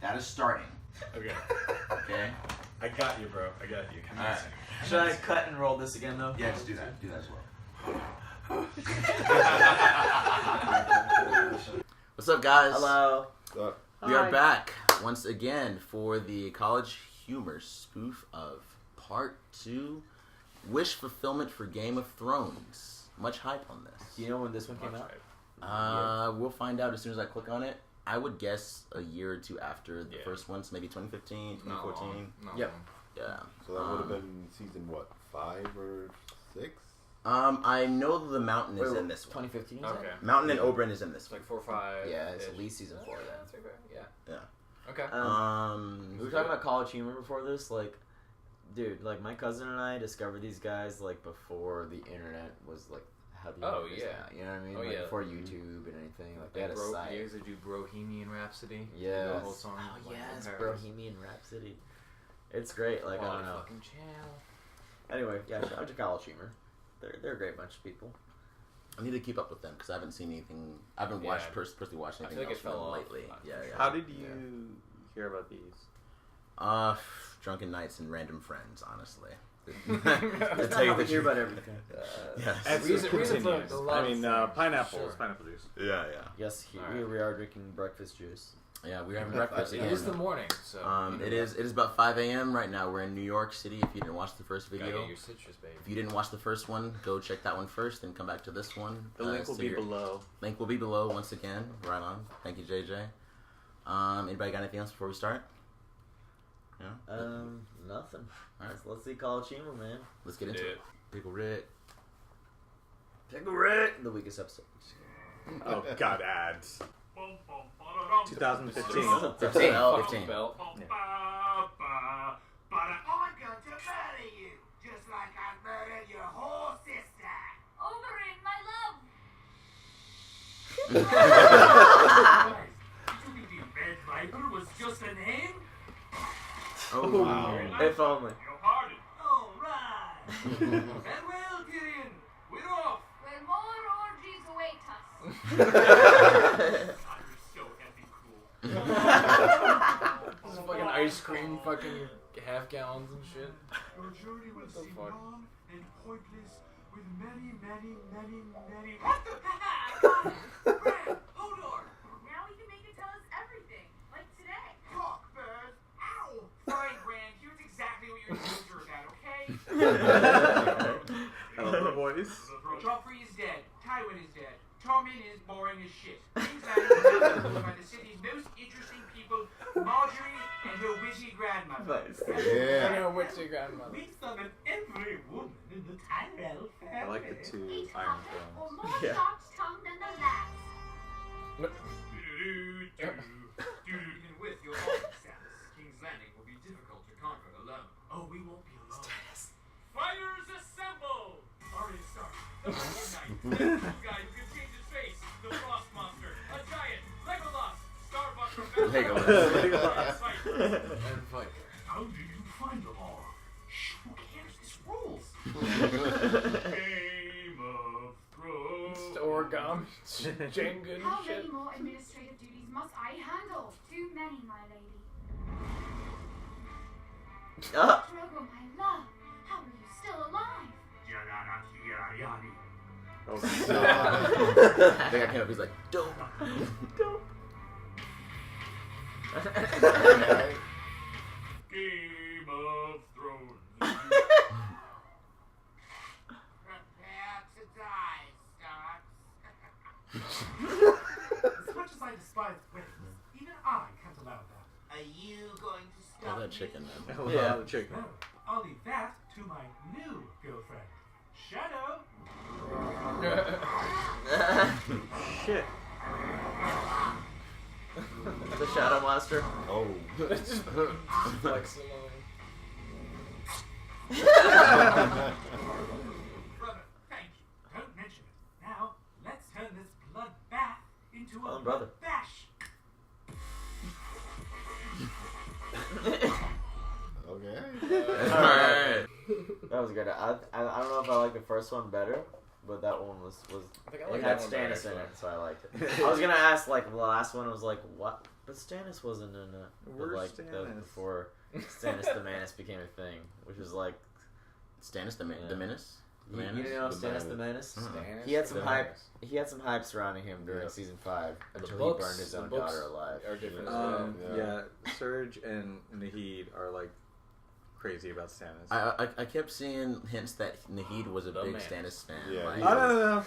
That is starting. Okay. Okay. I got you, bro. I got you. All right. Should I cut and roll this again, though? Yeah, just do that. Do that as well. What's up, guys? Hello. We are back once again for the college humor spoof of Part 2, Wish Fulfillment for Game of Thrones. Much hype on this. Do you know when this one came out? We'll find out as soon as I click on it. I would guess a year or two after the first one, so maybe 2015, 2014. Yep. Yeah. So that would have been season, what, 5 or 6? I know the Mountain is in this one. 2015? Okay. Mountain and Oberyn is in this It's one. like 4 or 5. Yeah, it's at least season 4 then. That's right, yeah. Yeah. Okay. We were talking about college humor before this. Like, dude, like my cousin and I discovered these guys like before the internet was like how the internet is now. You know what I mean? Oh, like yeah. before YouTube and anything. Like they had a site. You guys would do Bohemian Rhapsody. Yes. The whole song. Oh like, yes, in Paris. Bohemian Rhapsody. It's great. Like I don't know. Fucking channel. Anyway, yeah, shout out to college humor. They're a great bunch of people. I need to keep up with them because I haven't seen anything. I haven't watched personally watched anything feel like else it from fell them off. lately. Yeah. How did you hear about these? Drunken nights and random friends, honestly. That's how you hear about everything. Yes. Reason for a lot I mean, of pineapple sure. is pineapple juice. Yeah. Yes, Alright. here we are drinking breakfast juice. Yeah, we're having breakfast It again. is the morning, so. It is about 5 a.m. right now. We're in New York City. If you didn't watch the first Gotta video, get your citrus, baby. if you didn't watch the first one, go check that one first, then come back to this one. The link will be below. Link will be below once again. Right on. Thank you, JJ. Anybody got anything else before we start? Yeah. Nothing. All right. Let's see college humor, man. Let's get into it. Pickle Rick. Pickle Rick, the weakest episode. Oh, God, ads. 2015. 15. Belt. Yeah. But I'm going to murder you, just like I murdered your whole sister. Oberyn, my love. You think the Red Viper was just a name? Oh, wow. If only. Your pardon. All right. Farewell, Tyrion. We're off. Where more orgies await us. God, you're so effing cool. Some fucking ice cream, fucking half gallons and shit. Your journey will the seem fuck? long and pointless with many. What the? Bran, Hodor. Now we can make it tell us everything, like today. Cockbird. Ow. Fine, Bran. Here's exactly what you're going to jerk at, okay? I love the voice. Joffrey is dead. Tywin is dead. Tormund is boring as shit. King's Landing is occupied by the city's most interesting people, Marjorie and her witchy grandmother. Yeah. I know what's your grandmother. We summon every woman in the Tyrell family. I like the two Each Iron puppet or Thrones. more Yeah. sharp-tongued than the last. Even with your alternate status, King's Landing will be difficult to conquer alone. Oh, we won't be alone. Fighters assemble! Arya Stark, the White Knight, the guy who can change his face, the Frost Monster, a giant, Legolas, Starbuck from Legolas. And fuck. How did you find them all? Shh, who cares? This rules. Game of Thrones. Origami. Jenga and How shit. many more administrative duties must I handle? Too many, my lady. Drogo, my love, how are you still alive? Oh, The guy came up, he's like, dope. Game of Thrones. Prepare to die, Starks. As much as I despise weddings, even I can't allow that. Are you going to stop Oh, that chicken, man. yeah. The chicken. No, I'll leave that to my new girlfriend, Shadow. Shit. The Shadow Monster. Oh. Just flexing on. Brother, thank you. Don't mention it. Now, let's turn this bloodbath into a Oh, brother. bash. Okay. Alright. That was good. I don't know if I like the first one better, but that one was I think I it like had that one better, Stannis in it, actually. so I liked it. I was gonna ask like the last one was like what But Stannis wasn't in it. Where's Like Stannis? before Stannis the Manus became a thing, which was like Stannis the Yeah. Menace. you didn't know Stannis the Menace. Stannis He had some the hype. Menace. He had some hype surrounding him during Yeah. season 5 until books- he burned his the own books daughter alive. Are different. as well. Yeah, Serge and Nahid are like crazy about Stannis. I kept seeing hints that Nahid was a The big man. Stannis fan. Yeah, Like, he I don't know.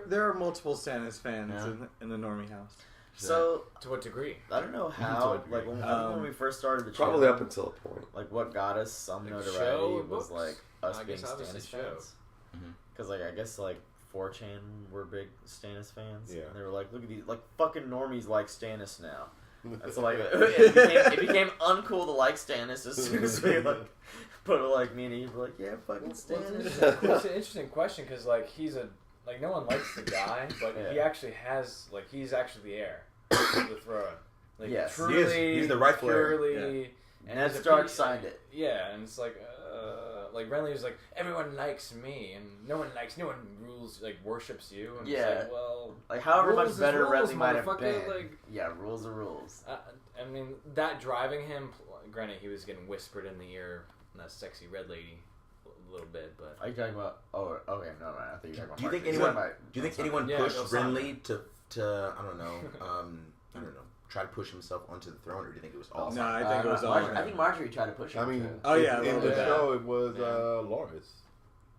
There are multiple Stannis fans Yeah. in the Normie house. So To what degree? I don't know To how. a degree. Like when we first started the channel, Probably up until a point. like what got us some Like notoriety show or was books? like us I being guess obviously Stannis show. fans. Mhm. Because like I guess like 4chan were big Stannis fans. Yeah. And they were like, look at these, like fucking normies like Stannis now. And so like it became uncool to like Stannis as soon as we like put it like me and Eve were like, yeah, fucking Well, Stannis. it's an interesting question because like he's a like no one likes the guy, but he Yeah. actually has like he's actually the heir to the throne. Like Yes. He is. truly, He's the rightful heir. purely. And Ned he's a Stark pretty- signed it. Yeah, and it's like Renly was like everyone likes me, and no one rules like worships you. And Yeah. It's like, well, Like however rules much is better rules, Renly might have motherfucker, been. like- Yeah, rules are rules. I mean that driving him. Granted, he was getting whispered in the ear, that sexy red lady, a little bit, but. Are you talking about? Oh, okay, no, right. I think you're talking about. Do you think Mark. anyone? You're Do you think talking anyone Yeah, pushed go Simon. Renly to I don't know try to push himself onto the throne, or do you think it was all? No, I think it was all I think Marjorie tried to push him. I mean, to- Oh, yeah, a in little the bit. show it was Yeah. Loris,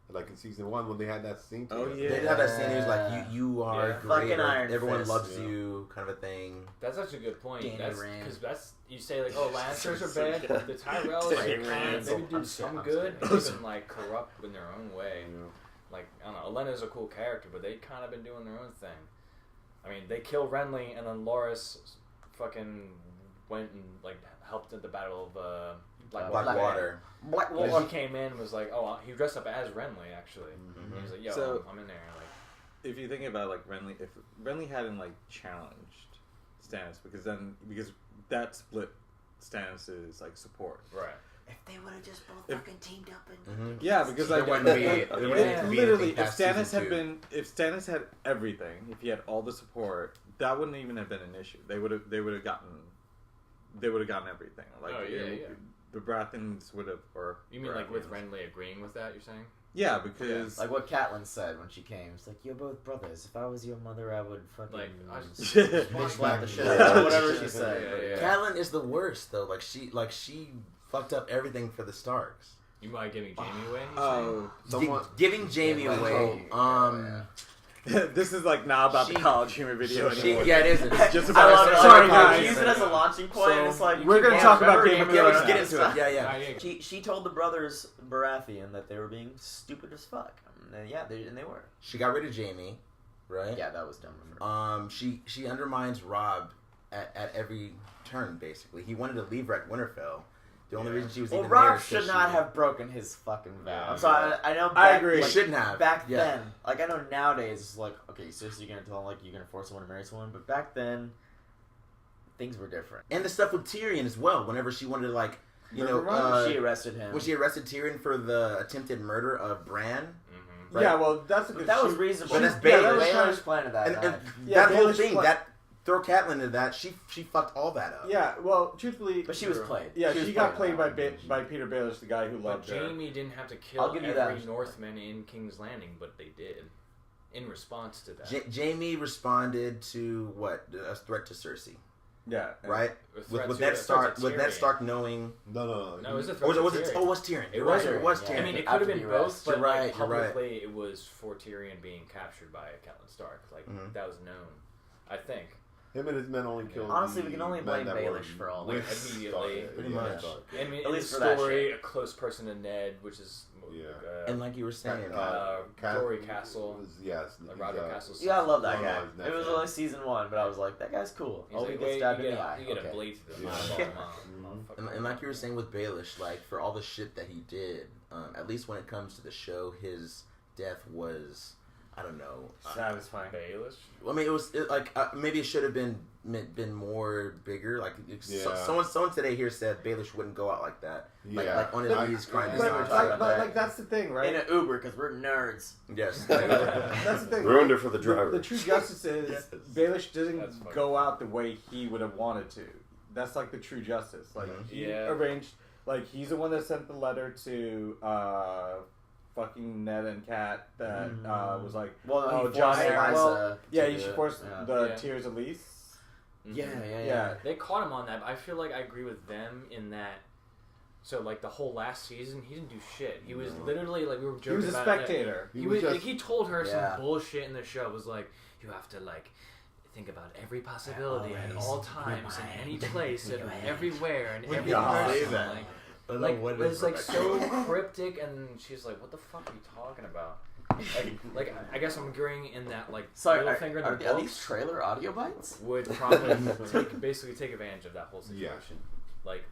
like in season 1 when they had that scene. Oh, together. yeah. They did have that scene. He was like, "You are Yeah. great. Fucking or Iron everyone Fist, loves yeah. you," kind of a thing. That's such a good point. Danny That's Rand. because that's you say like, oh, Lancers are bad. The Tyrells Danny like, Rand. maybe do some good, and even like corrupt in their own way. Yeah. Like I don't know, Olenna's a cool character, but they kind of been doing their own thing. I mean, they killed Renly, and then Loras fucking went and like helped at the battle of Blackwater. Like, he came in and was like, oh, he dressed up as Renly actually. Mm-hmm. He was like, yo, So- I'm in there. Like, If you think about like Renly, if Renly hadn't like challenged Stannis, because that split Stannis's like support. right. If they would have just both If- fucking teamed up and Mm-hmm. Yeah, because There like wouldn't be- it- there it- wouldn't be literally, anything if past Stannis season had 2. been, if Stannis had everything, if he had all the support, that wouldn't even have been an issue. They would have gotten everything. Like, Oh, yeah, yeah. the Baratheons would have, or You mean like with Baratheons. Renly agreeing with that? You're saying? Yeah, because like what Catelyn said when she came. It's like, you're both brothers. If I was your mother, I would fucking Like, I was- bitch slap the shit out of her, whatever she said. Yeah. Catelyn is the worst though. Like she fucked up everything for the Starks. You might giving Jamie away? you're saying? oh, Giving Jamie Yeah, away. this is like not about the She- college humor video anymore. Yeah, it is. It's just I about love it. sorry Like, guys. use it as a launching point. So, it's like you we're keep gonna going talk about forever, Game of Game Yeah, of let's get Thrones. into it. Yeah, yeah. She told the brothers Baratheon that they were being stupid as fuck. And yeah, they were. She got rid of Jamie, right? Yeah, that was dumb of her. She undermines Robb at every turn. Basically, he wanted to leave her at Winterfell. The only reason she was Well, even there Rob is 'cause should she- not have broken his fucking vow. Yeah, I'm sorry, I know. I Back, agree. He Like, shouldn't have. back Yeah. then, like I know nowadays, it's like, okay, so you're gonna tell him like you're gonna force someone to marry someone, but back then, things were different. And the stuff with Tyrion as well. Whenever she wanted to, like, you know, Remember she arrested him. when she arrested Tyrion for the attempted murder of Bran. Mhm. Right. Yeah, well, that's a good. that was she- reasonable. But that's Yeah, Baelish. that was Baelish Baelish planted that. And night. Yeah, that whole Baelish thing, pla- that throw Catelyn into that, she fucked all that up. Yeah, well, truthfully, But she was played. Yeah, She was she got played played that by Petyr Baelish, the guy who But loved her. Jamie didn't have to kill I'll give you every that. Northman in King's Landing, but they did. In response to that. Jamie responded to what? A threat to Cersei, Yeah, right? A threat With to- Ned a threat Stark, to with Ned Tyrion. Stark knowing. No. No, it was a Or threat was it? to Was it? Tyrion. Oh, it was Tyrion. It You're was right. Tyrion, It was yeah. Tyrion. I mean, it After could have the been arrest. both, but You're right, like, you're right. publicly it was for Tyrion being captured by Catelyn Stark. Like, Mhm. that was known, I think. Him and his men only killed. Honestly, the we can only men blame that were Baelish for all with this. Immediately. Stark. Pretty Yeah, much. Stark. I mean, At in least the for that story, shit. a close person to Ned, which is Yeah. And like you were saying, Glory Castle. Yes. Roderick Castle's Yeah, I love that No, guy. no, he's It was not. only season 1, but I was like, that guy's cool. He's Oh, like, he "Hey, gets stabbed you in the get eye. a, you get Okay. a blade to the Yeah. mouthful. and like you were saying with Baelish, like for all the shit that he did, at least when it comes to the show, his death was I don't know. Satisfying. Baelish. I mean, maybe it should have been more bigger. Like someone today here said Baelish wouldn't go out like that. Like on his knees crying. Like that's the thing, right? In an Uber because we're nerds. Yes. That's the thing. Ruined it for the driver. The true justice is Baelish doesn't go out the way he would have wanted to. That's like the true justice. Like he arranged. Like he's the one that sent the letter to fucking Ned and Kat that was like, John Arryn. He should force the tears of Lys. Yeah. They caught him on that. But I feel like I agree with them in that. So like the whole last season, he didn't do shit. He was literally like we were joking. He was a spectator. He told her some bullshit in the show. It was like you have to like think about every possibility at all times, in any place, and everywhere, and every person. Like, it was like so cryptic, and she's like, "What the fuck are you talking about?" Like I guess I'm agreeing in that like Littlefinger in the books are these trailer audio bites? would probably basically take advantage of that whole situation. Like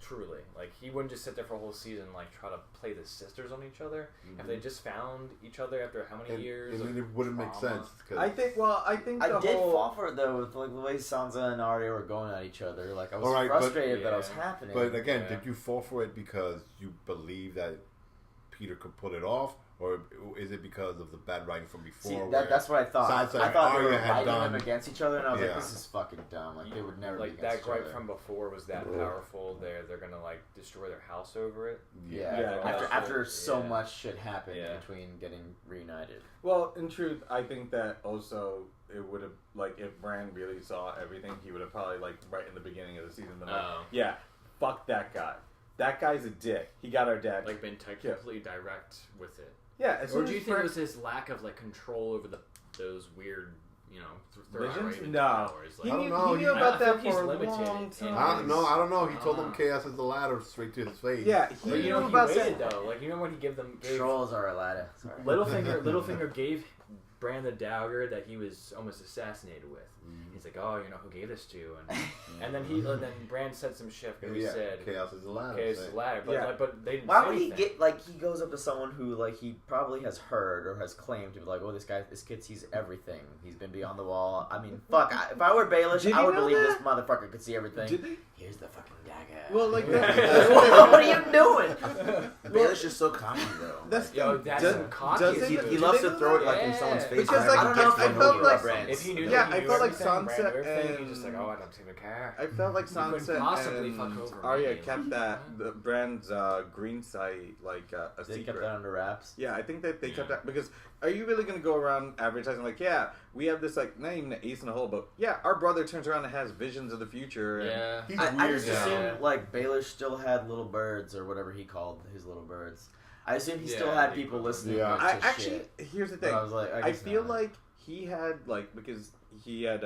truly, like he wouldn't just sit there for a whole season like try to play the sisters on each other. If they just found each other after how many years? And it wouldn't make sense. I think I did fall for it though with like the way Sansa and Arya were going at each other. Like I was frustrated that it was happening. But again, did you fall for it because you believe that Peter could pull it off, or is it because of the bad writing from before? See, that's what I thought. Sansa I thought they were Arya had writing done them against each other, and I was like, "This is fucking dumb. Like they would never like be that against gripe each other." from before was that powerful. They're gonna like destroy their house over it. After so much shit happened between getting reunited. Well, in truth, I think that also it would have like if Bran really saw everything, he would have probably like right in the beginning of the season been like, fuck that guy. That guy's a dick. He got our dad. Like been completely direct with it. Yeah. Or do you think it was his lack of like control over those weird, visions? No. Powers? Like, I don't know. He knew about that for a limited. long time. I don't know. He told them chaos is the ladder straight to his face. Yeah, he knew about it though. Like when he gave them trolls are a ladder. Littlefinger gave Bran the dagger that he was almost assassinated with. He's like, oh, who gave this to? And then then Bran said some shit and he said, chaos is the ladder. Chaos is the ladder. But they didn't Why say would he anything. get like he goes up to someone who like he probably has heard or has claimed to be like, oh, this kid sees everything. He's been beyond the wall. I mean, fuck. If I were Baelish, I would believe this motherfucker could see everything. Did they? Here's the fucking dagger. Well, like what are you doing? Baelish is so cocky though. That's some cocky. He loves to throw it like in someone's face. Because like, I don't know I felt like if he knew I felt like Sansa and he's just like, oh, I don't even care. I felt like Sansa possibly fuck and over Arya me. kept the Bran's green sight like a They secret. kept that under wraps. Yeah, I think that they kept that because are you really going to go around advertising like, yeah, we have this like not even an ace in the hole, but yeah, our brother turns around and has visions of the future. And He's I weird. just assumed like Baelish still had little birds or whatever he called his little birds. I assume he still had people listening. Yeah. To shit. Here's the thing. But I was like, I feel like he had like because he had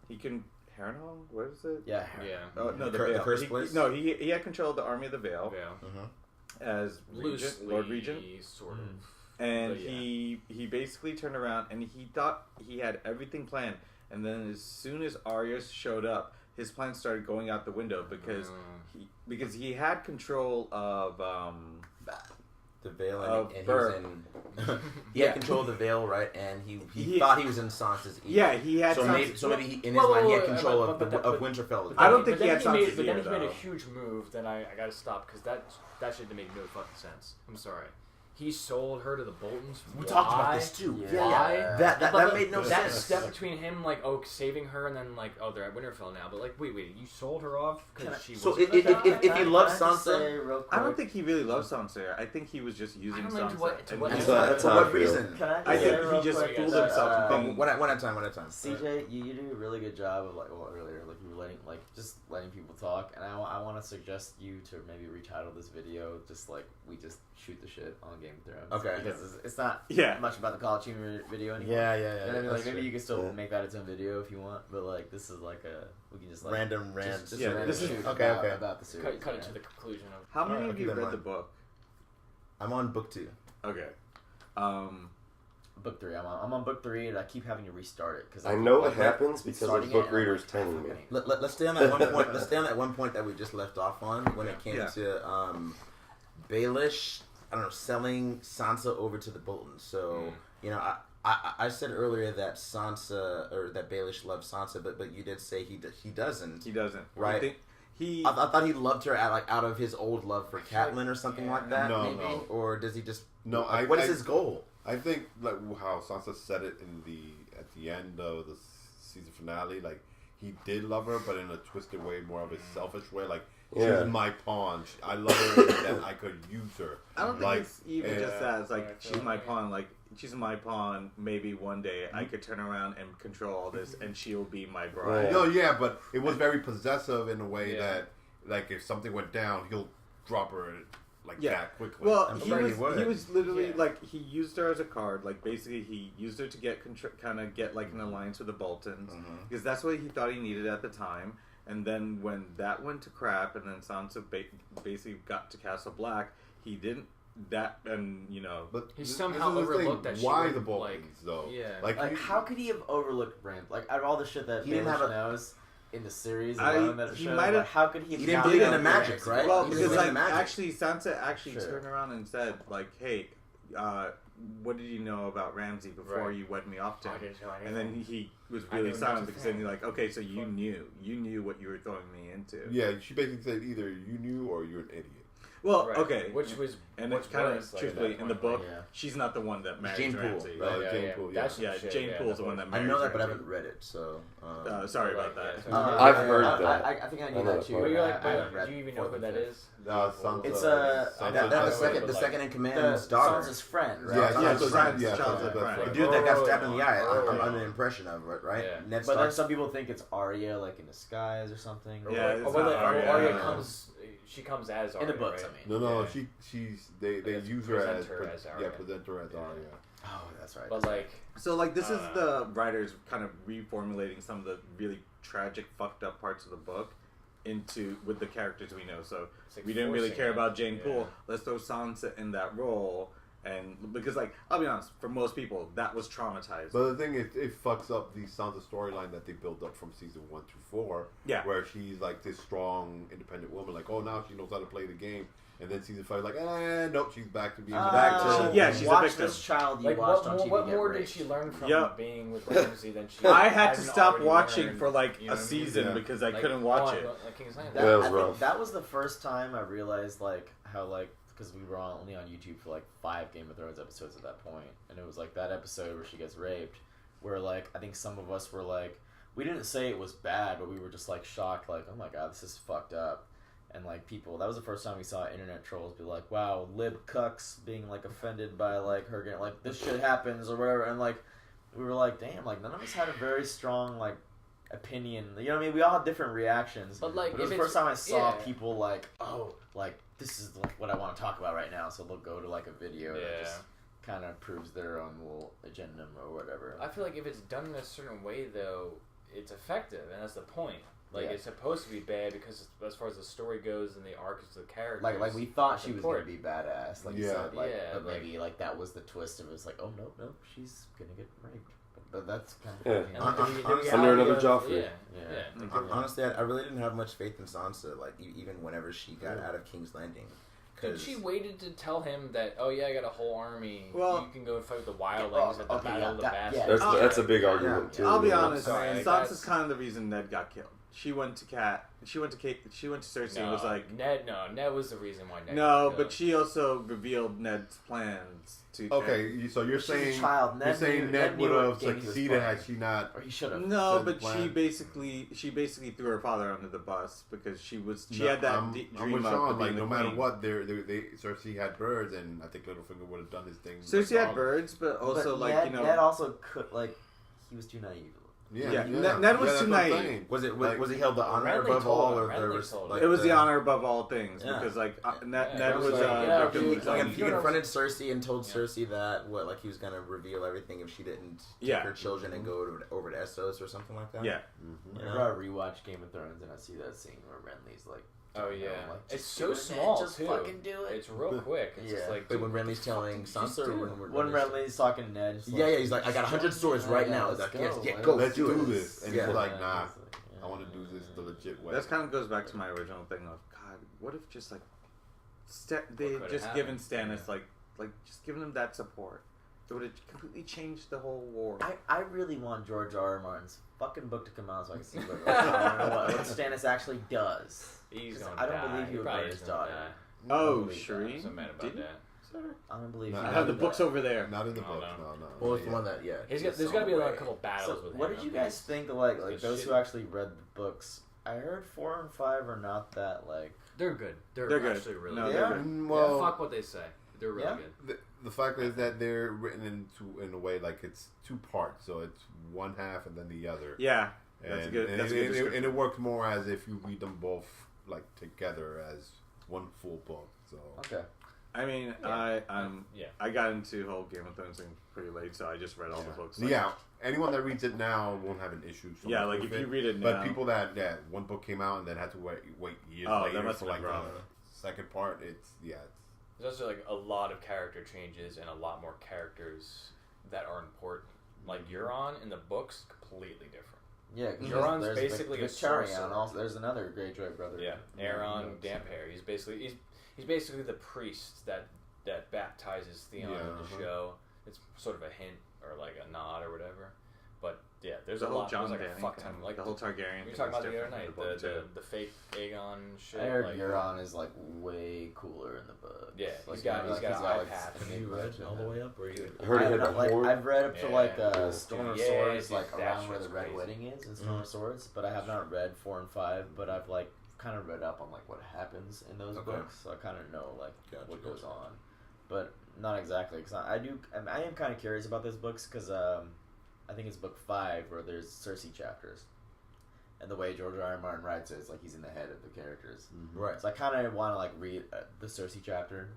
he can Harrenhal. What is it? Yeah. Oh no, the The Vale. Cursed Place? He had control of the army of the Vale as Regent, Lord Regent, sort of. and he basically turned around and he thought he had everything planned, and then as soon as Arya showed up, his plan started going out the window because he had control of the Vale of and Burr. he had control of the Vale, right? And he thought he was in Sansa's ear. Yeah, he had. So maybe he, in his mind he had control of Winterfell. I don't think he had Sansa's But then ear, he made a though. huge move. Then I got to stop because that shit didn't make no fucking sense. I'm sorry. He sold her to the Boltons. We talked about this too. Yeah. That made no that sense. step between him saving her and then they're at Winterfell now. But wait, you sold her off because she was. So if he loves Sansa, I don't think he really loves Sansa. I think he was just using Sansa. For what reason? I think he just fooled himself. One at a time. CJ, you do a really good job of earlier, you were letting people talk, and I want to suggest you to maybe retitle this video we just shoot the shit on Game of Thrones. Okay. Because it's not much about the College Humor video anymore. Yeah. You know what I mean? Maybe you can still make that its own video if you want, but this is we can just random rant. This is okay. About the series. Cut it to the conclusion of. How many of you read the book? I'm on book 2. Okay. Book 3. I'm on book 3, and I keep having to restart it because I know it happens because of book readers telling me. Let's stay on that one point. Let's stay on that one point that we just left off on when it came to Baelish. I don't know, selling Sansa over to the Boltons. So You know, I said earlier that Sansa or that Baelish loves Sansa, but you did say he doesn't. He doesn't, right? I thought he loved her out of his old love for Catelyn or something like that. No, maybe? no. Or does he just? No, what is his goal? I think like how Sansa said it at the end of the season finale. Like he did love her, but in a twisted way, more of a selfish way. Like she's my pawn. I love her, and then I could use her. I don't think it's even just that. It's like she's my pawn. Like she's my pawn. Maybe one day I could turn around and control all this, and she'll be my bride. Right. No, yeah, but it was very possessive in a way that, like, if something went down, he'll drop her that quickly. Well, he was literally like he used her as a card. Like basically, he used her to get kind of get like an alliance with the Boltons because that's what he thought he needed at the time. And then when that went to crap, and then Sansa basically got to Castle Black, he didn't. That and but he somehow overlooked that. Why the Boltons though? Yeah, like how could he have overlooked Bran? Like out of all the shit that he didn't have knows in the series, he might have. How could he? He didn't believe in the magic, right? Well, because actually, Sansa turned around and said, like, "Hey, what did you know about Ramsay before you wed me off to him?" And then he was really silent because then he's like, "Okay, so you knew what you were throwing me into." Yeah, she basically said either you knew or you're an idiot. Well, okay, which was and it's kind of truthfully in the book. She's not the one that married Jane Ramsay. Jane Poole. Jane Poole's the one that married. I know that, but I haven't read it, so sorry about that. I've heard that. I think I knew that too. But you're like, I haven't read. do you even know who that is? Sansa. It's the second in command's daughter. Sansa's friend, right? Yeah, Sansa's friend. The dude that got stabbed in the eye. I'm under the impression of it, right? Yeah. But then some people think it's Arya, like in disguise or something. Yeah, or whether Arya comes. She comes as Arya, in the books, right? I mean. No, they use her as Arya. present her as Arya. Oh, that's right. But like, so like this is the writers kind of reformulating some of the really tragic, fucked up parts of the book with the characters we know. So like we didn't really care about Jane Poole. Let's throw Sansa in that role. And because, like, I'll be honest, for most people, that was traumatizing. But the thing is, it fucks up the Sansa storyline that they built up from season 1 through 4. Yeah. Where she's like this strong, independent woman, like, oh, now she knows how to play the game. And then season 5, like, nope, she's back to being she's a victim. This child you like, watched on TV. What more did she learn from being with Ramsay than she? I had to stop watching for like a season because I couldn't watch it. That was the first time I realized like how like. Because we were only on YouTube for like 5 Game of Thrones episodes at that point, and it was like that episode where she gets raped, where like I think some of us were like, we didn't say it was bad, but we were just like shocked, like, oh my god, this is fucked up, and like people, that was the first time we saw internet trolls be like, wow, lib cucks being like offended by like her getting like this shit happens or whatever, and like we were like, damn, like none of us had a very strong like opinion, you know what I mean? We all had different reactions, but like it was the first time I saw people like, oh, like this is what I want to talk about right now, so they'll go to like a video that just kind of proves their own little agenda or whatever. I feel like if it's done in a certain way, though, it's effective, and that's the point. Like it's supposed to be bad because as far as the story goes and the arc of the characters, like we thought she was gonna be badass, like you said, like, but like, maybe like that was the twist of it. It's like, oh no, she's gonna get raped. But that's kind of under another Joffrey. Honestly, I really didn't have much faith in Sansa. Like even whenever she got out of King's Landing, because she waited to tell him that, oh yeah, I got a whole army. Well, you can go and fight with the wildlings at the Battle of the Bastards. That's a big argument too. I'll be honest. Sansa's kind of the reason Ned got killed. She went to Cersei and was like... Ned was the reason why Ned got killed. But she also revealed Ned's plans to... Okay, so you're saying... Ned would have succeeded had she not... Or he should have. No, but she basically threw her father under the bus because she had that dream of like, no matter what, Cersei had birds, and I think Littlefinger would have done his thing. Cersei had birds, but also Ned also could, like, he was too naive. Ned was too naive. Was he held the honor above all, or there was? It was the honor above all things because Ned was. He confronted Cersei and told Cersei that he was gonna reveal everything if she didn't take her children and go over to Essos or something like that. Yeah. Whenever I rewatch Game of Thrones and I see that scene where Renly's like. Oh yeah, like, it's so small just too. Fucking do it. It's real quick. It's just like when Renly's telling Sansa, when Renly's talking to Ned, he's like, I got 100 swords right now. He's like, go, let's do this. And he's like, nah, I want to do this the legit way. That kind of goes back to my original thing of God. What if just like they just given Stannis like just giving him that support. It would have completely changed the whole war. I really want George R.R. Martin's fucking book to come out so I can see what Stannis actually does. I don't believe he would burn his daughter. Oh, Shireen? I'm mad about that. I don't believe. I have the books over there. Not in the book. No. Well, it's the one that There's got to be a couple battles with him. What did you guys think of like those who actually read the books? I heard 4 and 5 are not that like. They're good. They're actually really good. They're good. Well, fuck what they say. They're really good. The fact is that they're written in a way like it's 2 parts, so it's one half and then the other. Yeah, that's a good. And it works more as if you read them both like together as one full book. So okay. I mean, I got into whole Game of Thrones thing pretty late, so I just read all the books. Like, anyone that reads it now won't have an issue. So like if you read it now. But people that one book came out and then had to wait years later for like the second part, There's also like a lot of character changes and a lot more characters that are important. Like Euron in the books, completely different. Yeah, Euron's basically a sorcerer. Also, there's another Greyjoy brother. Yeah, Aeron Damphair. He's basically the priest that baptizes Theon in the show. It's sort of a hint or like a nod or whatever. But yeah, there's a lot. There's like a fuck ton. Like the whole Targaryen. You're talking about the other night, the fake Aegon shit. I heard Euron is like way cooler in the book. Yeah, he's got an eye patch. Have you read all the way up? Or you I've read up to Storm of Swords, like around where the Red Wedding is in Storm of Swords, but I have not read 4 and 5. But I've like kind of read up on like what happens in those books, so I kind of know like what goes on, but not exactly because I am kind of curious about those books because I think it's book 5 where there's Cersei chapters, and the way George R. R. Martin writes it is like he's in the head of the characters, right? So I kind of want to like read the Cersei chapters,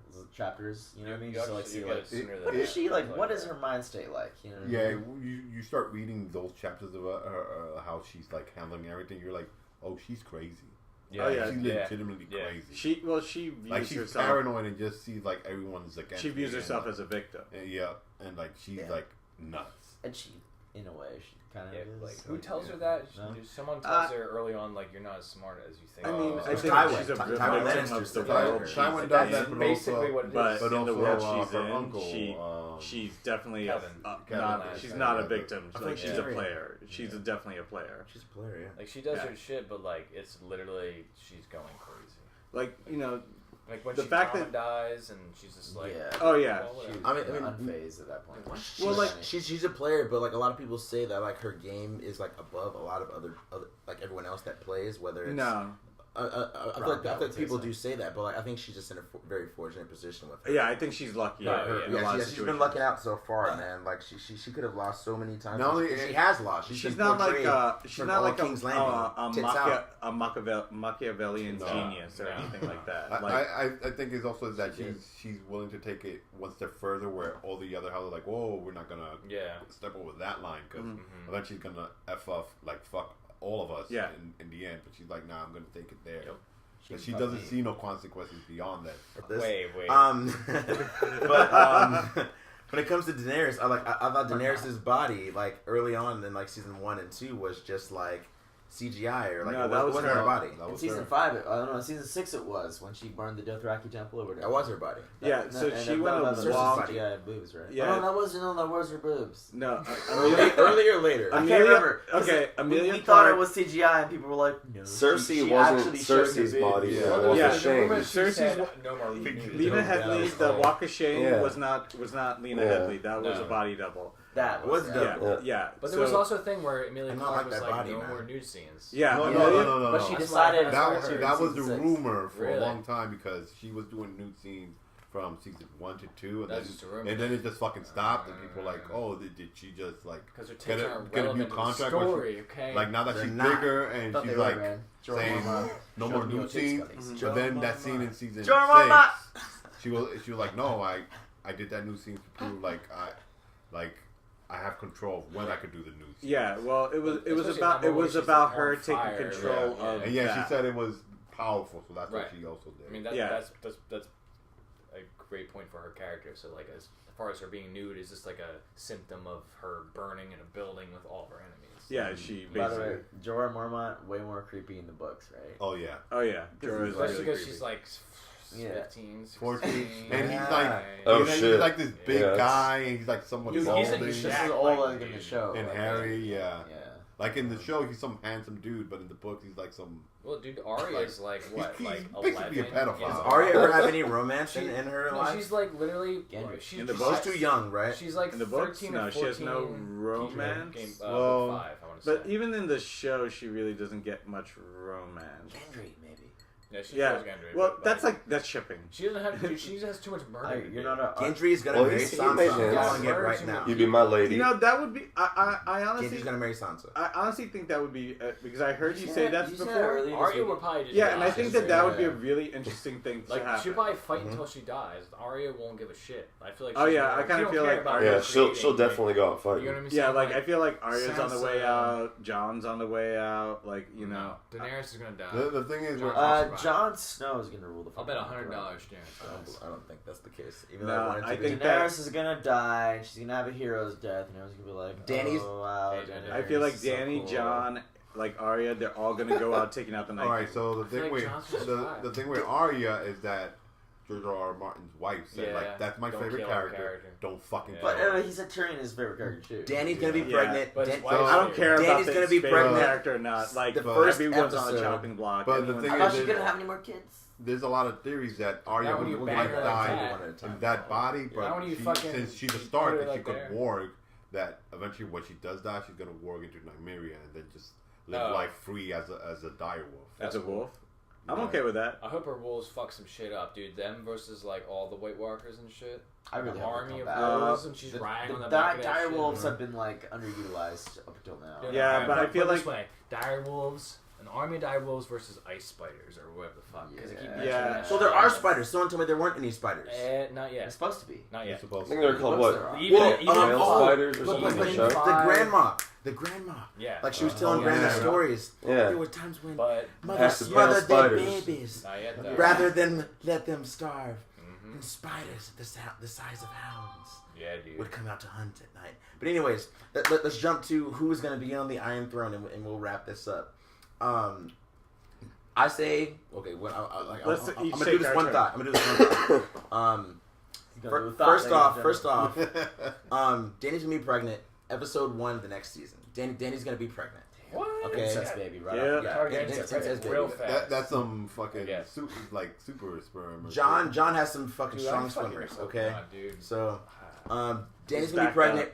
you know what I mean? So like see like what is she like? What is her mind state like? You know? What I mean? You start reading those chapters about how she's like handling everything. You're like, oh, she's crazy. Yeah, she's legitimately crazy. She views like she's herself, paranoid and just sees like everyone's against. She views herself as a victim. And like she's like nuts. And she, in a way, she kind of is. Like, who tells her that? No? Someone tells her early on, like, you're not as smart as you think. I mean, I think she's a victim of the world. Tywin does that, but basically what it is. But in the world she's in, she's definitely she's not a victim. Like, she's a player. She's definitely a player. She's a player, yeah. Like, she does her shit, but, like, it's literally, she's going crazy. Like, you know... Like when she dies and she's just like, she's unfazed at that point. Well, like she's a player, but like a lot of people say that like her game is like above a lot of other like everyone else that plays. Whether it's I feel like people do say that, but like I think she's just in a very fortunate position with her. Yeah, I think she's lucky. She's been lucking out so far, man. Like she could have lost so many times. She has lost. She's not like a Machiavellian genius or anything like that. I think it's also that she's willing to take it one step further, where all the other houses are like, whoa, we're not gonna step over that line because then she's gonna f off like fuck all of us in the end, but she's like, nah, I'm gonna take it there. But she doesn't see no consequences beyond that. Wait. But when it comes to Daenerys, I thought Daenerys' body like early on in like season 1 and 2 was just like CGI or like it wasn't her body. In season 5, I don't know. In season 6, it was when she burned the Dothraki temple over there. That was her body. So she went on a walk. CGI boobs, right? Yeah. That was her boobs. No, early or later. I can't remember. Okay, we thought it was CGI, and people were like, "No." Cersei wasn't Cersei's body. Cersei's Lena Headley, the Walk of Shame was not Lena Headley. That was a body double. That was yeah. But there was also a thing where Emilia Clarke was like, no more nude scenes. Yeah. No. But she decided that was the rumor for a long time because she was doing nude scenes from season 1 to 2, and then it just fucking stopped, and people were like, oh, did she just like get a new contract? Like now that she's bigger and she's like saying no more nude scenes, but then that scene in season 6, she was like, no, I did that nude scene to prove I have control of when I could do the news. Yeah, well, it was about her taking control of. And she said it was powerful, so that's what she also did. I mean, that's a great point for her character. So, like, as far as her being nude, is just like a symptom of her burning in a building with all of her enemies. Yeah, she basically. By the way, Jorah Mormont way more creepy in the books, right? Oh yeah. Jorah is especially because she's like 15, 16. 14. And he's like, he's like this big guy, and he's like somewhat balding. He's just as old like in the show. And Harry, yeah. Like in the show, he's some handsome dude, but in the book, he's like some. Well, dude, Arya's like what, he's like basically 11? a pedophile. Does Arya ever have any romance in her life? She's like literally. She's too young, right? She's like in the books, 13 no, or 14. she has no romance. Well, 5, I want to say. But even in the show, she really doesn't get much romance. Gendry, maybe. Yeah, Gendry. Well, that's shipping. She doesn't have. Dude, she has too much murder. You're not a. Gendry is gonna marry Sansa. I'm calling it right now. You'd be my lady. You know that would be. I honestly. Gendry's gonna marry Sansa. I honestly think that would be because I heard you say that before. Arya would probably just and I think that would be a really interesting thing to happen. She'll probably fight until she dies. Arya won't give a shit. I feel like. I kind of feel like Arya. Yeah, she'll definitely go out fighting. You know what I mean? Yeah, like I feel like Arya's on the way out. John's on the way out. Like no, Daenerys is gonna die. The thing is, Jon Snow is gonna rule the. I'll bet $100 Daenerys. I don't think that's the case. Even though I think Daenerys is gonna die. She's gonna have a hero's death, and everyone's gonna be like, Danny's. Oh, wow, I feel like Dany, Jon, like Arya, they're all gonna go out taking out the Night. All right, so the thing with the thing with Arya is that George R. Martin's wife said, like, that's my favorite character. Don't fucking. But he said Tyrion is his favorite character too. Danny's gonna be pregnant. I don't care about Danny's gonna be pregnant character or not. Like the first everyone's episode, on the chopping block. But the thing I thought she's gonna have any more kids. There's a lot of theories that Arya might die in that body, but since she's a Stark, she could warg that eventually when she does die, she's gonna warg into Nymeria and then just live life free as a direwolf. As a wolf? I'm okay with that. I hope her wolves fuck some shit up, dude. Them versus like all the White Walkers and shit. I really hope army of wolves, and she's riding on the back of that dire shit. wolves have been like underutilized up until now. Yeah, but I feel like dire wolves, an army of dire wolves versus ice spiders or whatever the fuck. So there are spiders. Someone told me there weren't any spiders. Not yet. It's supposed to be. Not yet. I think they're called what? Even spiders or something. The grandma. Yeah. Like she was telling grandma stories. Yeah. There were times when mothers smothered their babies yet, rather than let them starve. And spiders, the size of hounds, would come out to hunt at night. But anyways, let's jump to who's going to be on the Iron Throne, and we'll wrap this up. I say, okay, I'm going to do this one thought. First off, Dany's going to be pregnant. Episode 1 of the next season. Dany's going to be pregnant. What? Okay. Incest baby, right? Yeah. Incest baby. Real fast. That's some fucking super sperm. John has some fucking strong swimmers, okay? So, Dany's going to be pregnant.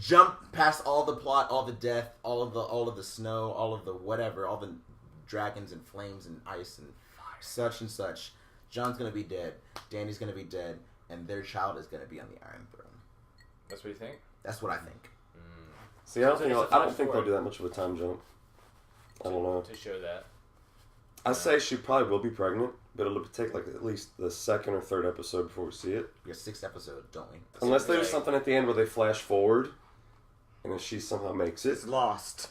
Jump past all the plot, all the death, all of the snow, all of the whatever, all the dragons and flames and ice and such and such. Jon's going to be dead. Dany's going to be dead. And their child is going to be on the Iron Throne. That's what you think? That's what I think. See, I don't think they'll do that much of a time jump. I don't know. To show that. I say she probably will be pregnant, but it'll take like at least the second or third episode before we see it. We got 6 episodes, don't we? Unless there's something at the end where they flash forward, and then she somehow makes it. It's lost.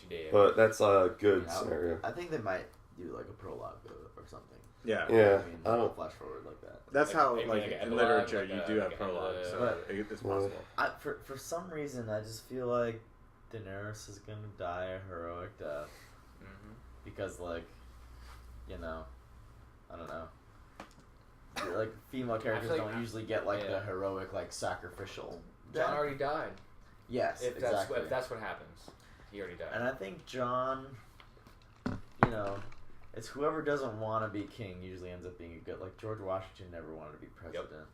She did. But that's a good scenario. I think they might do like a prologue or something. Yeah. I don't flash forward like that. That's how, in literature, you do have prologues, so it's possible. For some reason, I just feel like Daenerys is gonna die a heroic death. Because, like, I don't know. Like, female characters don't usually get, like, the heroic, like, sacrificial death. Jon already died. Yes, exactly. If that's what happens. He already died. And I think Jon, it's whoever doesn't want to be king usually ends up being a good. Like George Washington never wanted to be president,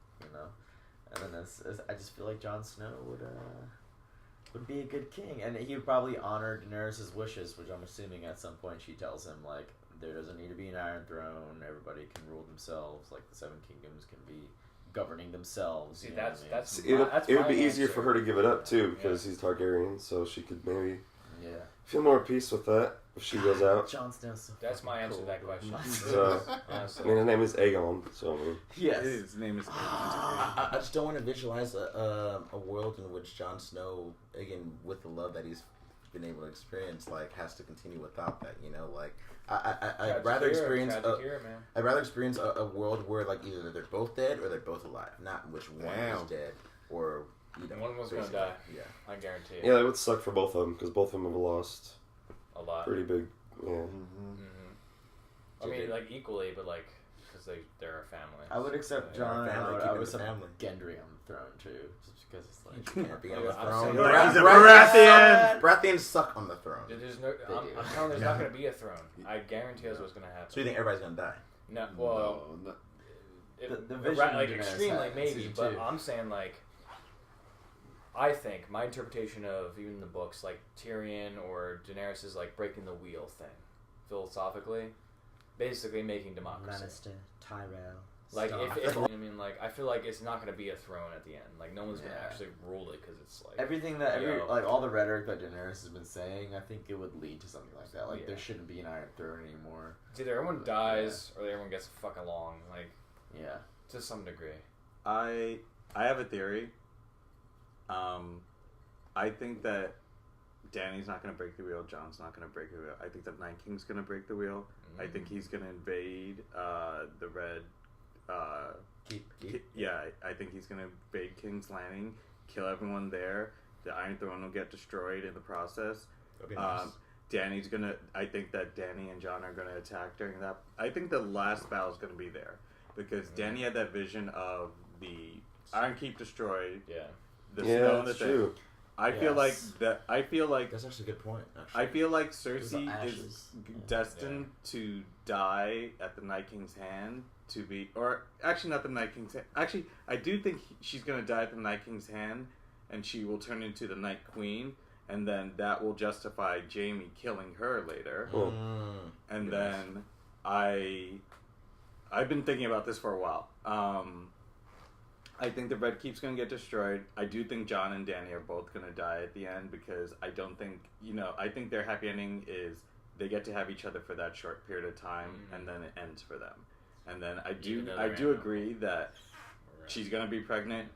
And then I just feel like Jon Snow would be a good king, and he would probably honor Daenerys' wishes, which I'm assuming at some point she tells him like there doesn't need to be an Iron Throne. Everybody can rule themselves. Like the 7 Kingdoms can be governing themselves. See, that's it would be easier for her to give it up too because he's Targaryen, so she could maybe feel more at peace with that. If she goes out, Jon Snow's that's my answer to that question. So, I mean, his name is Aegon, so yes, his name is. I just don't want to visualize a world in which Jon Snow, again, with the love that he's been able to experience, like has to continue without that. Like I'd rather experience a world where like either they're both dead or they're both alive, not in which one is dead or one was gonna die. Yeah, I guarantee it. Yeah, it would suck for both of them because both of them have lost. A lot. Pretty big, yeah. I mean, like equally, but like because they're a family. I would accept Jon. I would accept Gendry on the throne too, just because it's like he can't be on the throne. He's a Baratheon. Baratheons suck on the throne. There's no. I'm telling there's not going to be a throne. I guarantee that's what's going to happen. So you think everybody's going to die? No. Well, the vision like extremely maybe, but I'm saying like. I think my interpretation of even the books, like Tyrion or Daenerys, is like breaking the wheel thing, philosophically, basically making democracy. Lannister, Tyrell. Like if I mean, like I feel like it's not going to be a throne at the end. Like no one's going to actually rule it because it's like everything that like all the rhetoric that Daenerys has been saying. I think it would lead to something like that. Like there shouldn't be an Iron Throne anymore. It's either everyone dies or everyone gets fucking along. Like to some degree. I have a theory. I think that Dany's not going to break the wheel. Jon's not going to break the wheel. I think that Night King's going to break the wheel. I think he's going to invade the Red. Keep. Yeah, I think he's going to invade King's Landing, kill everyone there. The Iron Throne will get destroyed in the process. Nice. Dany's going to. I think that Dany and Jon are going to attack during that. I think the last battle is going to be there because Dany had that vision of the Iron Keep destroyed. Yeah. The snow that's true. I feel like that's actually a good point. Actually. I feel like Cersei is destined to die at the Night King's hand to be, or actually not the Night King's hand. Actually, I do think she's going to die at the Night King's hand, and she will turn into the Night Queen, and then that will justify Jaime killing her later. And then I've been thinking about this for a while. I think the Red Keep's going to get destroyed. I do think Jon and Dany are both going to die at the end because I don't think, I think their happy ending is they get to have each other for that short period of time and then it ends for them. And then I do agree that she's going to be pregnant.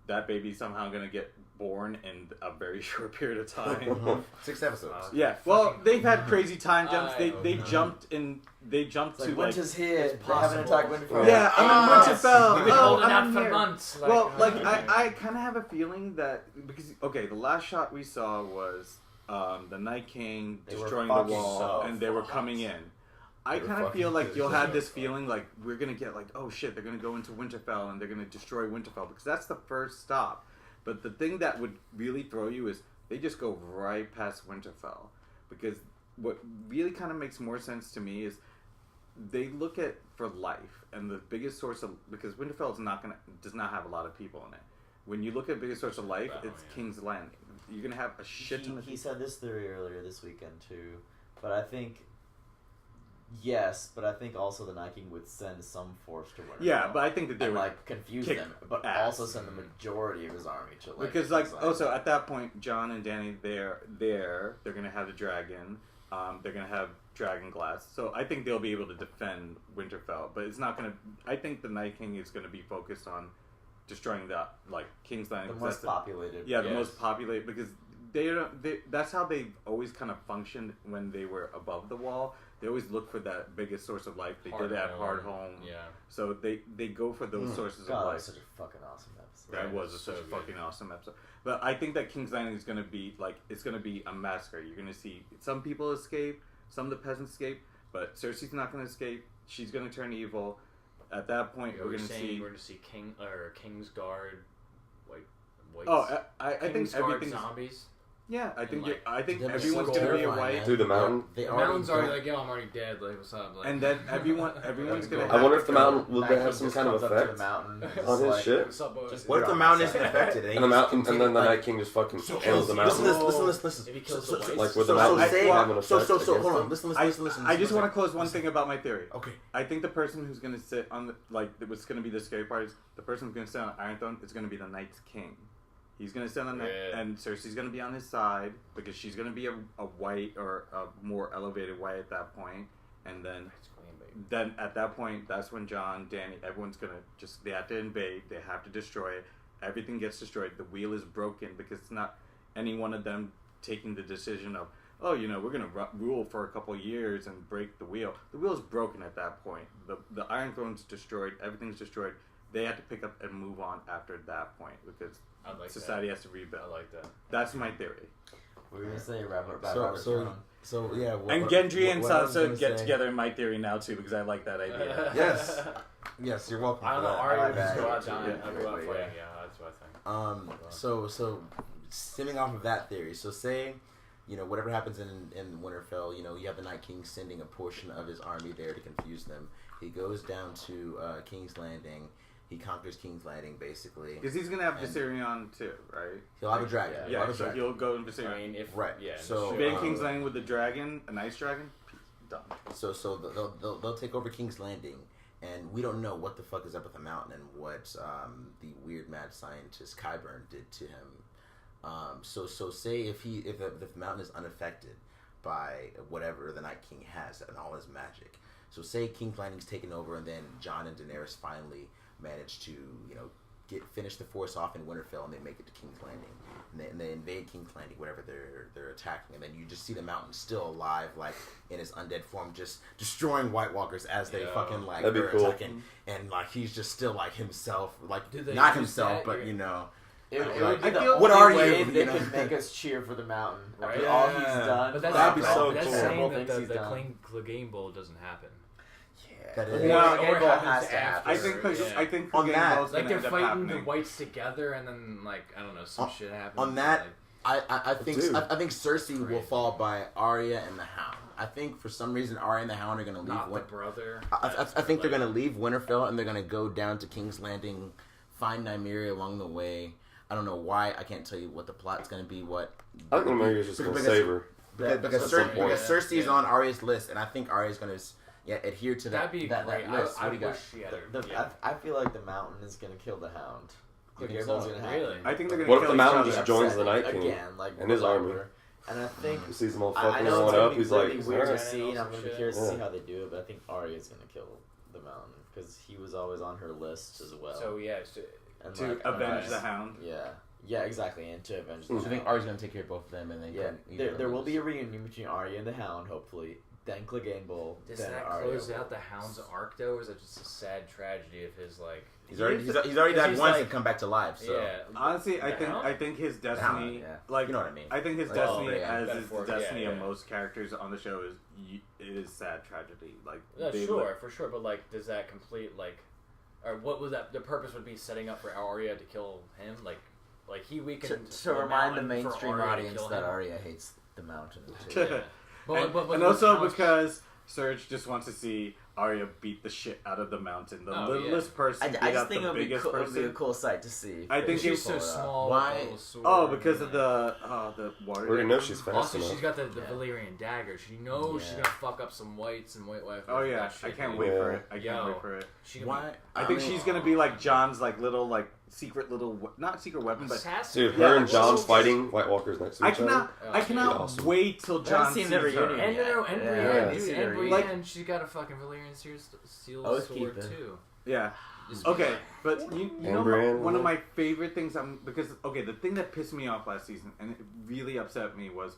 That baby's somehow going to get born in a very short period of time. 6 episodes. Yeah. Well, they've had crazy time jumps. They jumped to winter's here. They haven't attacked Winterfell. Yeah, I'm in Winterfell. We've been holding out for months. I kind of have a feeling that because the last shot we saw was the Night King destroying the wall and they were coming in. I kind of feel like you'll have this feeling like we're gonna get like, oh shit, they're gonna go into Winterfell and they're gonna destroy Winterfell because that's the first stop. But the thing that would really throw you is they just go right past Winterfell because what really kind of makes more sense to me is they look at for life and the biggest source of because Winterfell does not have a lot of people in it. When you look at biggest source of life, it's King's Landing. You're gonna have a shit ton of people. He said this theory earlier this weekend too, but I think. Yes, but I think also the Night King would send some force to Winterfell. Yeah, but I think that they would confuse them, but also send the majority of his army to because also at that point, Jon and Dany they're gonna have the dragon. They're gonna have dragon glass, so I think they'll be able to defend Winterfell. But it's not gonna. I think the Night King is gonna be focused on destroying the King's Landing. The most populated. Yeah, the most populated because that's how they always kind of functioned when they were above the wall. They always look for that biggest source of life. They did it at Hardhome. Yeah. So they go for those sources of life. That was such a fucking awesome episode. That was such a fucking awesome episode. But I think that King's Landing is going to be it's going to be a massacre. You're going to see some people escape, some of the peasants escape, but Cersei's not going to escape. She's going to turn evil. At that point, we're going to see King's Guard, I think everything's zombies. Yeah, I think everyone's gonna be a white through the mountain. The mountain's already like, yo, I'm already dead. Like, what's up? Like, and then everyone's gonna. I wonder if the mountain will have some kind of effect on his shit. What if the mountain isn't affected? And the mountain, and then the Night King just fucking kills the mountain. Listen. If he kills the whites. Like with the mountain have an effect. So hold on. Listen. I just want to close one thing about my theory. Okay. I think the person who's gonna sit on what's gonna be the scary part is the person who's gonna sit on the Iron Throne is gonna be the Night's King. He's going to sit on that, and Cersei's going to be on his side because she's going to be a white or a more elevated white at that point. And then at that point, that's when Jon, Dany, everyone's going to they have to invade. They have to destroy it. Everything gets destroyed. The wheel is broken because it's not any one of them taking the decision of, we're going to rule for a couple years and break the wheel. The wheel is broken at that point. The Iron Throne's destroyed. Everything's destroyed. They have to pick up and move on after that point because society has to rebuild. I like that. That's my theory. We were gonna say Robert. So yeah. And Gendry and Sansa get together in my theory now too because I like that idea. Yes, you're welcome. I don't know. Arya just go out dying. I'll go out fighting. Yeah, that's what I think. So stemming off of that theory, so say, whatever happens in Winterfell, you have the Night King sending a portion of his army there to confuse them. He goes down to King's Landing. He conquers King's Landing, basically. Because he's going to have Viserion, too, right? He'll have a dragon. So he'll go in Viserion. I mean, So in King's Landing with the dragon, an ice dragon, done. So they'll take over King's Landing, and we don't know what the fuck is up with the mountain and what the weird mad scientist Qyburn did to him. So say if the mountain is unaffected by whatever the Night King has and all his magic. So say King's Landing's taken over, and then Jon and Daenerys finally manage to finish the force off in Winterfell, and they make it to King's Landing, and they invade King's Landing, whatever they're attacking, and then you just see the mountain still alive, like in his undead form, just destroying White Walkers as they fucking like they're attacking, and like he's just still like himself, like not himself, but what are you? They could make us cheer for the mountain after all he's done. But that'd be so cool. That's saying that the Clegane Bowl doesn't happen. That is. I think on that, like they're fighting the whites together, and then I don't know, some shit happens. On that, I think Cersei will fall by Arya and the Hound. I think for some reason Arya and the Hound are going to leave. Not the brother. I think they're going to leave Winterfell, and they're going to go down to King's Landing, find Nymeria along the way. I don't know why. I can't tell you what the plot's going to be. I think Nymeria's just going to save her. Because Cersei is on Arya's list, and I think Arya's going to adhere to that. That'd be that great. list. I wish she had her. I feel like the mountain is gonna kill the Hound. Really? I think they're gonna. What if the mountain just joins the Night King again, and his army? And I think he sees them all I fucking know one it's up. He's really like, weird to see, and I'm gonna be curious to Yeah. see how they do it. But I think Arya's gonna kill the mountain because he was always on her list as well. So and to avenge the Hound. Yeah, exactly, and to avenge the So Hound. I think Arya's gonna take care of both of them, and then there will be a reunion between Arya and the Hound, hopefully. Then Clegane Bowl. Does that close out the Hound's arc though, or is it just a sad tragedy of his like? He's already died once and come back to life. So honestly, I think his destiny, like you know what I mean. I think his destiny, as is the destiny of most characters on the show, is sad tragedy. Like for sure. But like, does that complete or what was that? The purpose would be setting up for Arya to kill him, like he weakened to remind the mainstream audience that Arya hates the mountain too. Yeah. And also because Serge just wants to see Arya beat the shit out of the mountain. The littlest person beat out the biggest person. It would be a cool sight to see. I think she's so small. Why? Because of the water. We already know she's fast Also, enough. she's got the Valyrian dagger. She knows she's gonna fuck up some whites and white wife. Oh yeah, I can't wait for it. I can't wait for it. Why? I think she's gonna be like John's little secret little not secret weapon, but dude, her and John fighting White Walkers next to each other. I cannot wait till John sees her. And Brienne, she's got a fucking Valyrian steel sword too. Yeah. Okay, but you know one of my favorite things the thing that pissed me off last season and it really upset me was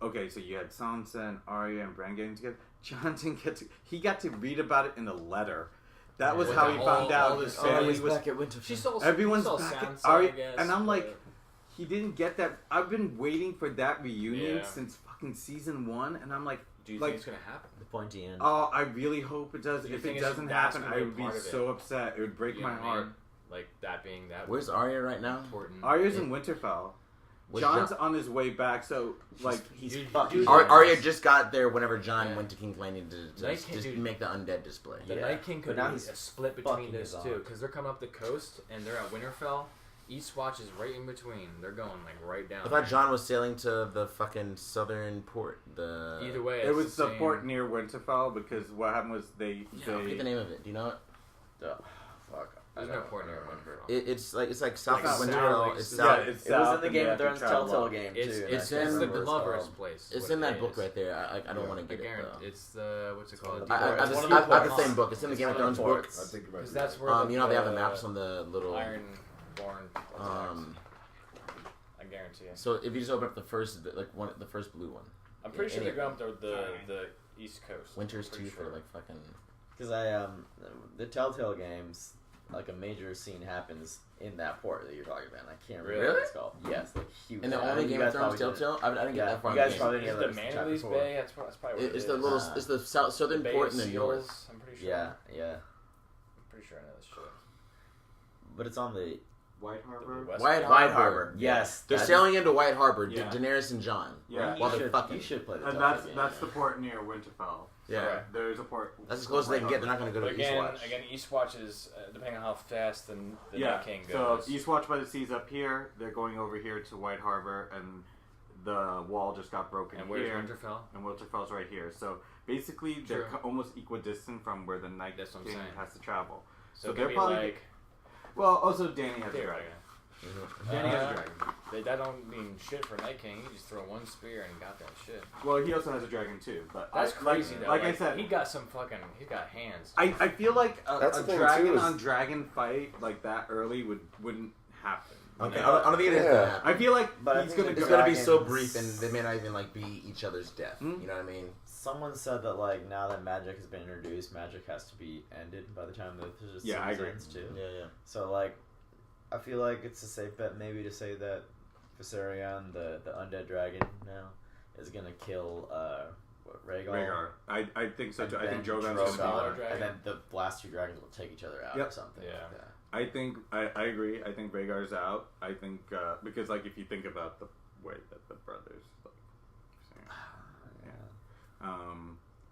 so you had Sansa and Arya and Bran getting together. John didn't get to. He got to read about it in a letter. That was how he found out his family was. Back at Winterfell. Everyone's back at Arya, and I'm like, he didn't get that. I've been waiting for that reunion since fucking season 1, and I'm like, do you think it's gonna happen? The pointy end. Oh, I really hope it does. If it doesn't happen, I would be so upset. It would break my heart. Like that being that. Where's Arya right now? Arya's in Winterfell. John's on his way back, so he's fucking. Arya just got there whenever John went to King's Landing to make the undead display. The Night King could be a split between those two because they're coming up the coast and they're at Winterfell. Eastwatch is right in between. They're going right down. I thought John was sailing to the fucking southern port. Either way, it was the port near Winterfell because what happened was they. I forget the name of it. Do you know it? Fuck. There's no port near Winterfell. It's like south of Winterfell. It's south. It was in the Game of Thrones Telltale game too. It's in the Glover's place. It's in that book right there. I don't want to get it though. It's the what's it called? I have the same book. It's in the Game of Thrones book. Because that's where you know they have the maps on the little Ironborn. I guarantee you. So if you just open up the first the first blue one. I'm pretty sure they're going up the East Coast. Winter's Tooth or fucking. Because the Telltale games, like a major scene happens in that port that you're talking about. And I can't remember what it's called. Yes, like huge. And the only Game of Thrones Telltale. I didn't get that far. You guys probably didn't get the Manly's Bay. That's probably what it's the little. It's the southern port in the north. I'm pretty sure. Yeah. I'm pretty sure I know this shit. But it's on the White Harbor. White Harbor. Yes, they're sailing into White Harbor. Yeah. Daenerys and Jon. Yeah. While they're fucking. You should play the And that's the port near Winterfell. Yeah. Right. There's a port. That's as close as they can get. They're not going to go to Eastwatch. Again, Eastwatch is depending on how fast the Night King goes. So Eastwatch by the Sea's up here. They're going over here to White Harbor, and the wall just got broken. And where's Winterfell? And Winterfell's right here. So basically, they're almost equidistant from where the Night King has to travel. So they're probably like. Well, also Dany has a dragon. Dany has a dragon. That don't mean shit for Night King. You just throw one spear and got that shit. Well, he also has a dragon too. But that's crazy though. Like I said, he got hands. I feel like a dragon on dragon fight like that early wouldn't happen. Okay, I don't think it is gonna happen. I feel like it's gonna be so brief, and they may not even like be each other's death. You know what I mean? Someone said that like now that magic has been introduced, magic has to be ended by the time the series ends too. Yeah. So like, I feel like it's a safe bet maybe to say that Viserion, the undead dragon now, is gonna kill Rhaegar. I think so too. I think Drogon's a smaller dragon, and then the last two dragons will take each other out or something. Yeah. Like that. I think I agree. I think Rhaegar's out. I think because like if you think about the way that the brothers.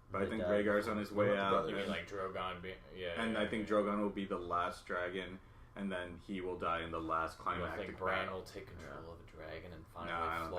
But I think Rhaegar's on his way out. You mean like Drogon? And I think Drogon will be the last dragon, and then he will die in the last climactic. I think Bran will take control of the dragon and finally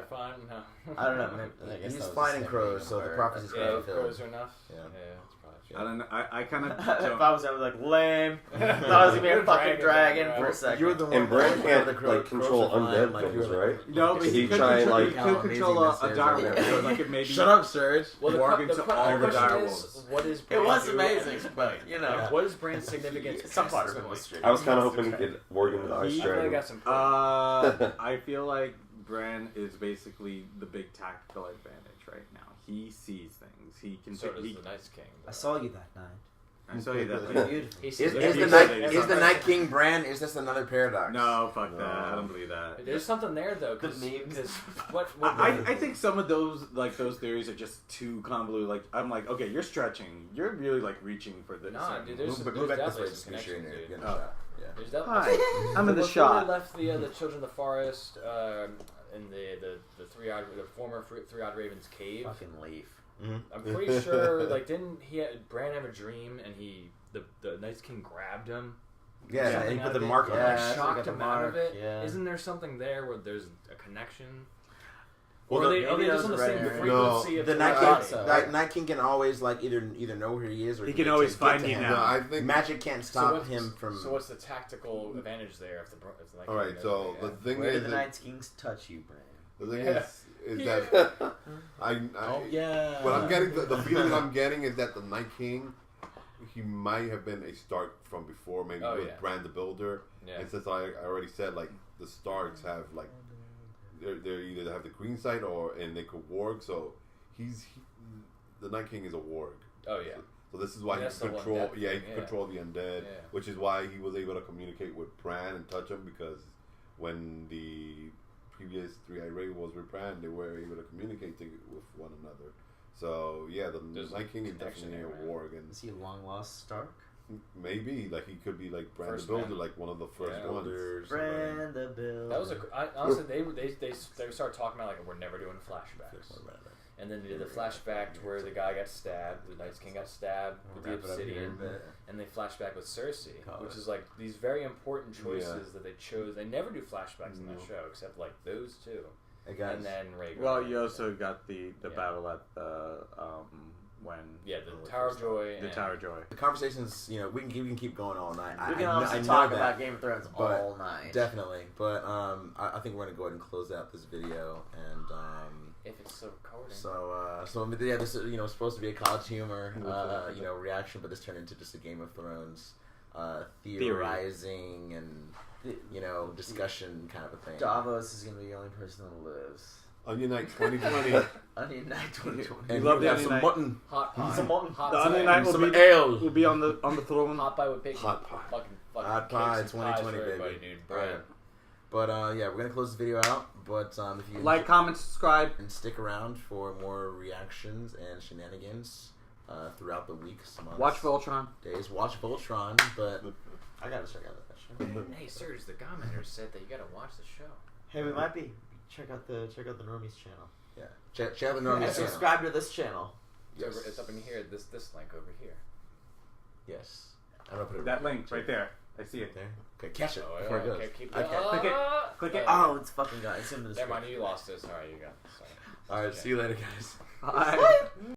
fly. No, I don't know. He's flying crows, so the prophecy's going to be fulfilled. Crows are enough. Yeah, that's probably true. I don't know. I kind of. If I was ever like lame, I thought I was gonna be a fucking dragon for a second. You're the one. And Bran can't control undead things, right? No, but he could control a direwolf. So like it maybe. Shut up, Serge. Well, the all the direwolves. What is? It was amazing, but you know, what is Bran's significance? Some part of it was true. I was kind of hoping to get Morgan the Ice Dragon. I feel like Bran is basically the big tactical advantage right now. He sees things. He can. So does the Night King. I saw you that night. I saw you that night. Is the Night King Bran? Is this another paradox? No, fuck that. I don't believe that. There's something there though. Because I think some of those theories are just too convoluted. Like I'm like, okay, you're stretching. You're really like reaching for this. Nah, dude, there's definitely some connection, dude. There's definitely. Hi, I'm in the shot. They left the Children of the Forest in the former Three-Eyed Raven's cave. Fucking leaf. Mm-hmm. I'm pretty sure. Like, didn't Bran have a dream and the Night King grabbed him? Yeah, and he put the mark on it. Shocked him out of it. Yeah. Isn't there something there where there's a connection? Or are they just on the same frequency of the Night King can always like either know where he is or he can always find you now. No, I think magic can't stop him from. So what's the tactical advantage there if the Night King? All right, so the thing where is, do the Night Kings touch you, Bran? The thing is that what I'm getting, the feeling I'm getting is that the Night King, he might have been a Stark from before, maybe with Bran the Builder. Yeah. And since I already said, like, the Starks have, like, they're either have the green side and they could warg, so the Night King is a warg. Oh, yeah. So this is why he can control, he can control the undead, which is why he was able to communicate with Bran and touch him, because when the previous Three-Eyed Raven was with Bran, they were able to communicate with one another. So yeah, the Night King is definitely a warg. And is he a long lost Stark? Maybe, like he could be like Bran the Builder, like one of the first ones. Bran the Builder. That was honestly they started talking about like we're never doing flashbacks. And then they did the flashback to where the guy got stabbed, the Night King got stabbed with the obsidian, and they flashback with Cersei, which is like these very important choices that they chose. They never do flashbacks in that show except like those two, and then Rhaegar. Well, you also got the battle at the the Tower of Joy. The Tower of Joy. The conversations, we can keep going all night. We can honestly talk about Game of Thrones all night. Definitely, but I think we're gonna go ahead and close out this video and. If it's so recording. So this is supposed to be a college humor reaction, but this turned into just a Game of Thrones theorizing and discussion kind of a thing. Davos is gonna be the only person that lives. Onion Night 2020. Onion Night 2020. And love the Onion Night. Mutton. Hot pie. Some mutton. Hot the Onion Night will be on the throne. Hot pie with bacon. Hot pie. Fucking Hot pie 2020, baby. Dude. Right. But yeah, we're gonna close this video out. But if you like, comment, subscribe, and stick around for more reactions and shenanigans throughout the weeks, months, watch Voltron, days. Watch Voltron. But I gotta check out that show. Hey, Serge, the commenter said that you gotta watch the show. Hey, we might be. Check out the Normies channel. Yeah, check out the Normies channel. Subscribe to this channel. Yes. It's up in here. This link over here. Yes. I'm gonna put it that link right there. I see it there. Okay, catch it before it goes. Okay, keep okay. Click it. Click it. Oh, it's fucking gone. It's in the Never mind, you lost this. Alright, you got it. Sorry. Alright, see you later, guys. Bye.